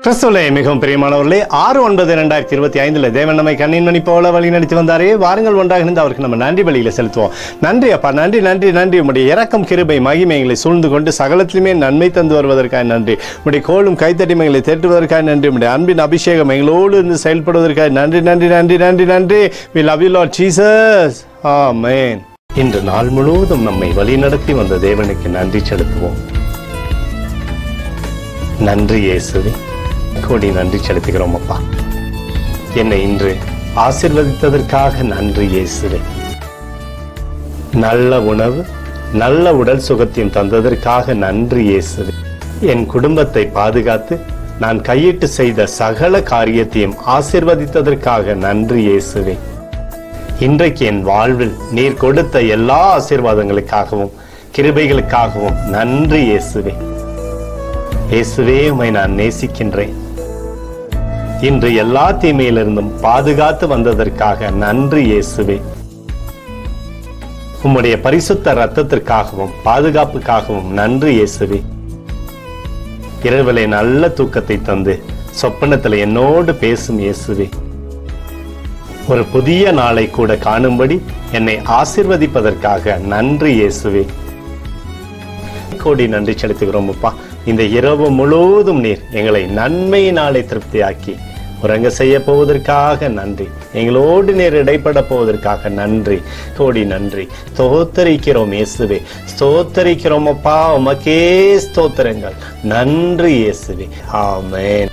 கிறிஸ்துவிலே மிகவும் பிரியமானவர்களே, 6/9/2025 தேவன் நம்மை கண்ணின் மணி போல வழி நடத்தி வந்தாரே. வாருங்கள் ஒன்றாக இருந்து அவருக்கு நம்ம நன்றி பலியில செலுத்துவோம். நன்றி அப்பா, நன்றி நன்றி நன்றி. உடைய இரக்கம் கிருபை மகிமைகளை சூழ்ந்து கொண்டு சகலத்திலுமே நன்மை தந்து வருவதற்காக நன்றி. உடைய கோலும் கைத்தடிமைகளை தேற்றுவதற்காக நன்றி. உடைய அன்பின் அபிஷேகம் எங்களோடு இருந்து செயல்படுவதற்காக நன்றி நன்றி நன்றி நன்றி நன்றி. We love you Lord Jesus. Amen. இன்று நாள் முழுவதும் நம்மை வழி நடத்தி வந்த தேவனுக்கு நன்றி செலுத்துவோம். நன்றி இயேசுவே, கோடி நன்றி செலுத்துகிறோம் அப்பா. என்னை இன்று ஆசீர்வதித்ததற்காக நன்றி இயேசுவே. நல்ல உணவு, நல்ல உடல் சுகத்தையும் தந்ததற்காக நன்றி இயேசுவே. என் குடும்பத்தை பாதுகாத்து நான் கையிட்டு செய்த சகல காரியத்தையும் ஆசீர்வதித்ததற்காக நன்றி இயேசுவே. இன்றைக்கு என் வாழ்வில் நீர் கொடுத்த எல்லா ஆசீர்வாதங்களுக்காகவும் கிருபைகளுக்காகவும் நன்றி இயேசுவே. இயேசுவே, உம்மை நான் நேசிக்கின்றேன். இன்று எல்லா தீமையிலிருந்தும் பாதுகாத்து வந்ததற்காக நன்றி இயேசுவே. உம்முடைய பரிசுத்த இரத்தத்திற்காகவும் பாதுகாப்புக்காகவும் நன்றி இயேசுவே. இரவிலே நல்ல தூக்கத்தை தந்து சொப்பனத்தில் என்னோடு பேசும் இயேசுவே. ஒரு புதிய நாளை கூட காணும்படி என்னை ஆசீர்வதிப்பதற்காக நன்றி இயேசுவே. கோடி நன்றி செலுத்துகிறோம் அப்பா. இந்த இரவு முழுவதும் நீர் எங்களை நன்மையினாலே திருப்தியாக்கி உறங்க செய்ய போவதற்காக நன்றி. எங்களோடு நீர் இடைப்பட போவதற்காக நன்றி. கோடி நன்றி. ஸ்தோத்தரிக்கிறோம் இயேசுவே, ஸ்தோத்தரிக்கிறோம் அப்பா. உமக்கே ஸ்தோத்திரங்கள். நன்றி இயேசுவே. ஆமென்.